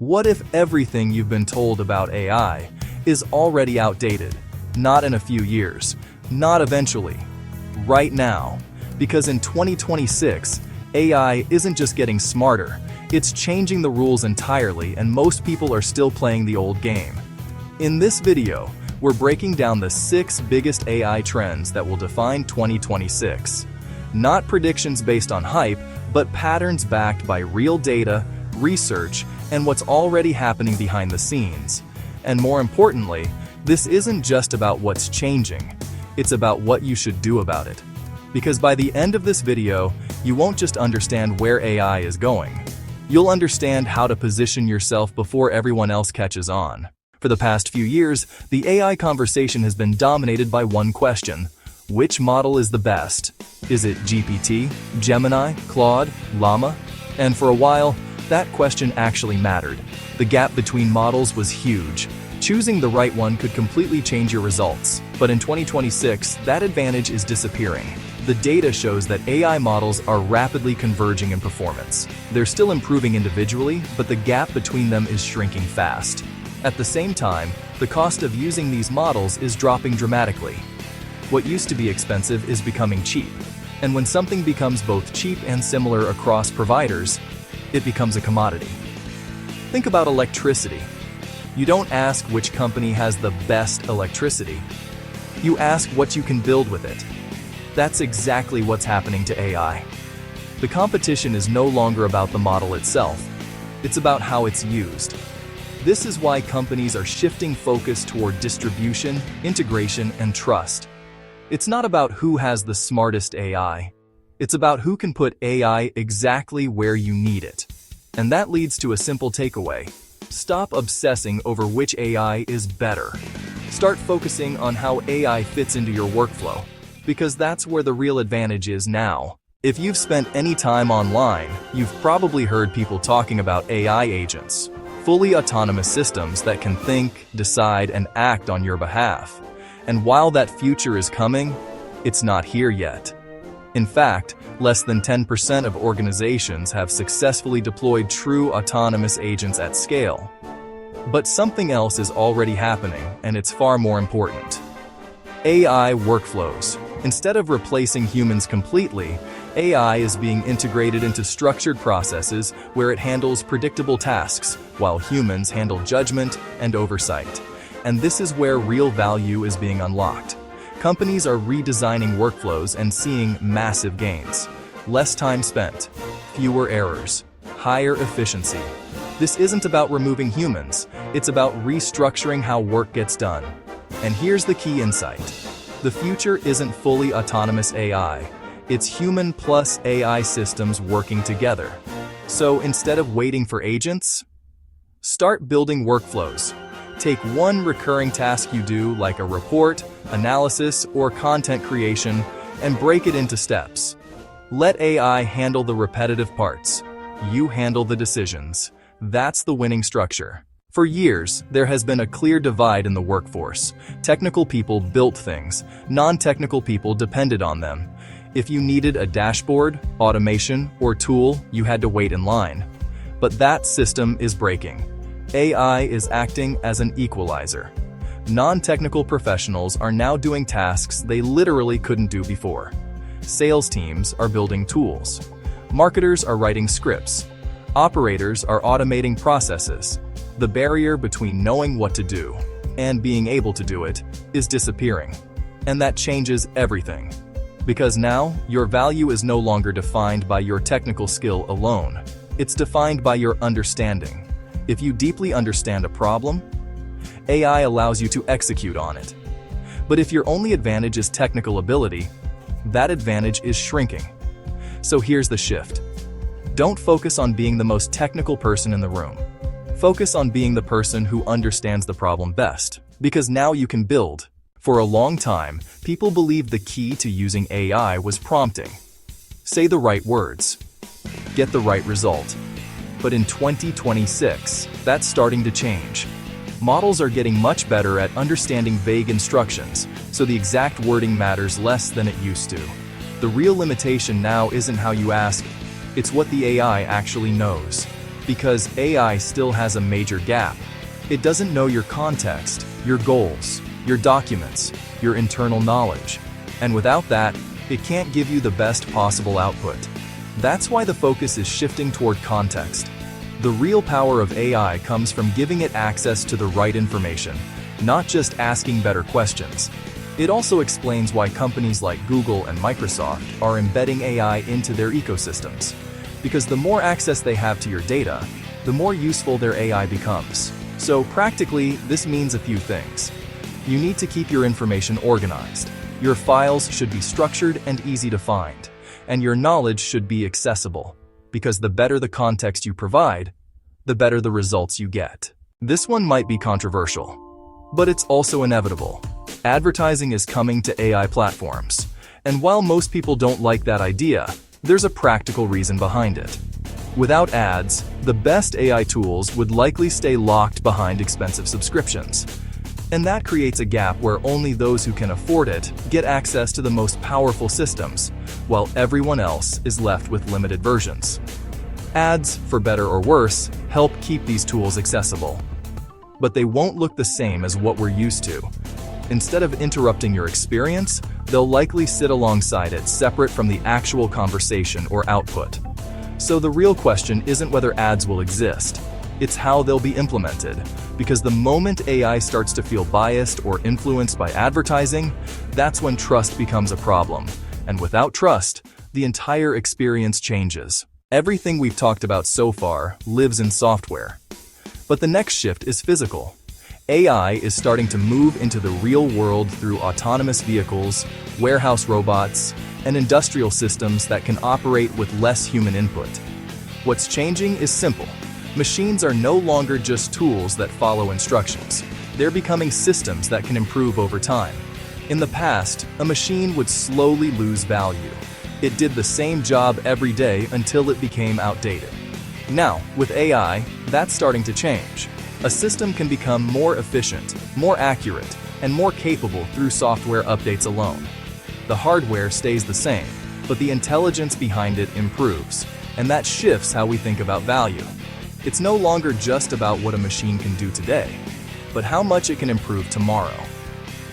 What if everything you've been told about AI is already outdated? Not in a few years, not eventually, right now. Because in 2026, AI isn't just getting smarter, it's changing the rules entirely, and most people are still playing the old game. In this video, we're breaking down the 6 biggest AI trends that will define 2026. Not predictions based on hype, but patterns backed by real data, research, and what's already happening behind the scenes. And more importantly, this isn't just about what's changing, it's about what you should do about it. Because by the end of this video, you won't just understand where AI is going. You'll understand how to position yourself before everyone else catches on. For the past few years, the AI conversation has been dominated by one question: which model is the best? Is it GPT, Gemini, Claude, Llama? And for a while, that question actually mattered. The gap between models was huge. Choosing the right one could completely change your results. But in 2026, that advantage is disappearing. The data shows that AI models are rapidly converging in performance. They're still improving individually, but the gap between them is shrinking fast. At the same time, the cost of using these models is dropping dramatically. What used to be expensive is becoming cheap. And when something becomes both cheap and similar across providers, it becomes a commodity. Think about electricity. You don't ask which company has the best electricity. You ask what you can build with it. That's exactly what's happening to AI. The competition is no longer about the model itself. It's about how it's used. This is why companies are shifting focus toward distribution, integration, and trust. It's not about who has the smartest AI. It's about who can put AI exactly where you need it. And that leads to a simple takeaway. Stop obsessing over which AI is better. Start focusing on how AI fits into your workflow, because that's where the real advantage is now. If you've spent any time online, you've probably heard people talking about AI agents, fully autonomous systems that can think, decide, and act on your behalf. And while that future is coming, it's not here yet. In fact, less than 10% of organizations have successfully deployed true autonomous agents at scale. But something else is already happening, and it's far more important. AI workflows. Instead of replacing humans completely, AI is being integrated into structured processes where it handles predictable tasks, while humans handle judgment and oversight. And this is where real value is being unlocked. Companies are redesigning workflows and seeing massive gains. Less time spent, fewer errors, higher efficiency. This isn't about removing humans, it's about restructuring how work gets done. And here's the key insight. The future isn't fully autonomous AI. It's human plus AI systems working together. So instead of waiting for agents, start building workflows. Take one recurring task you do, like a report, analysis, or content creation, and break it into steps. Let AI handle the repetitive parts. You handle the decisions. That's the winning structure. For years, there has been a clear divide in the workforce. Technical people built things. Non-technical people depended on them. If you needed a dashboard, automation, or tool, you had to wait in line. But that system is breaking. AI is acting as an equalizer. Non-technical professionals are now doing tasks they literally couldn't do before. Sales teams are building tools. Marketers are writing scripts. Operators are automating processes. The barrier between knowing what to do and being able to do it is disappearing. And that changes everything. Because now, your value is no longer defined by your technical skill alone. It's defined by your understanding. If you deeply understand a problem, AI allows you to execute on it. But if your only advantage is technical ability, that advantage is shrinking. So here's the shift. Don't focus on being the most technical person in the room. Focus on being the person who understands the problem best, because now you can build. For a long time, people believed the key to using AI was prompting. Say the right words. Get the right result. But in 2026, that's starting to change. Models are getting much better at understanding vague instructions, so the exact wording matters less than it used to. The real limitation now isn't how you ask, it's what the AI actually knows. Because AI still has a major gap. It doesn't know your context, your goals, your documents, your internal knowledge. And without that, it can't give you the best possible output. That's why the focus is shifting toward context. The real power of AI comes from giving it access to the right information, not just asking better questions. It also explains why companies like Google and Microsoft are embedding AI into their ecosystems. Because the more access they have to your data, the more useful their AI becomes. So practically, this means a few things. You need to keep your information organized. Your files should be structured and easy to find. And your knowledge should be accessible. Because the better the context you provide, the better the results you get. This one might be controversial, but it's also inevitable. Advertising is coming to AI platforms. And while most people don't like that idea, there's a practical reason behind it. Without ads, the best AI tools would likely stay locked behind expensive subscriptions. And that creates a gap where only those who can afford it get access to the most powerful systems, while everyone else is left with limited versions. Ads, for better or worse, help keep these tools accessible. But they won't look the same as what we're used to. Instead of interrupting your experience, they'll likely sit alongside it separate from the actual conversation or output. So the real question isn't whether ads will exist, it's how they'll be implemented. Because the moment AI starts to feel biased or influenced by advertising, that's when trust becomes a problem. And without trust, the entire experience changes. Everything we've talked about so far lives in software. But the next shift is physical. AI is starting to move into the real world through autonomous vehicles, warehouse robots, and industrial systems that can operate with less human input. What's changing is simple. Machines are no longer just tools that follow instructions. They're becoming systems that can improve over time. In the past, a machine would slowly lose value. It did the same job every day until it became outdated. Now, with AI, that's starting to change. A system can become more efficient, more accurate, and more capable through software updates alone. The hardware stays the same, but the intelligence behind it improves, and that shifts how we think about value. It's no longer just about what a machine can do today, but how much it can improve tomorrow.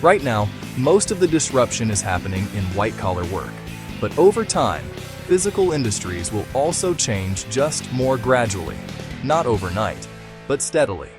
Right now, most of the disruption is happening in white-collar work, but over time, physical industries will also change, just more gradually, not overnight, but steadily.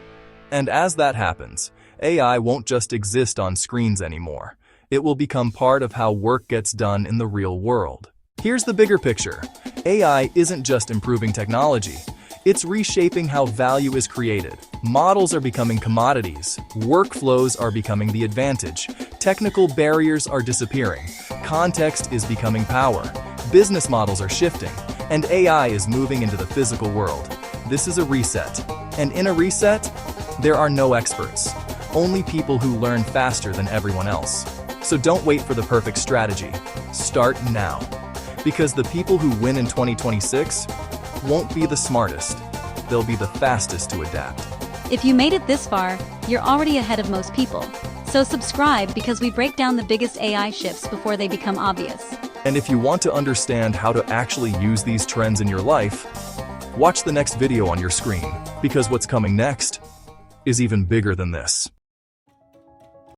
And as that happens, AI won't just exist on screens anymore. It will become part of how work gets done in the real world. Here's the bigger picture. AI isn't just improving technology. It's reshaping how value is created. Models are becoming commodities. Workflows are becoming the advantage. Technical barriers are disappearing. Context is becoming power. Business models are shifting. And AI is moving into the physical world. This is a reset. And in a reset, there are no experts. Only people who learn faster than everyone else. So don't wait for the perfect strategy. Start now. Because the people who win in 2026 won't be the smartest. They'll be the fastest to adapt. If you made it this far, you're already ahead of most people. So subscribe because we break down the biggest AI shifts before they become obvious. And if you want to understand how to actually use these trends in your life, watch the next video on your screen, because what's coming next is even bigger than this.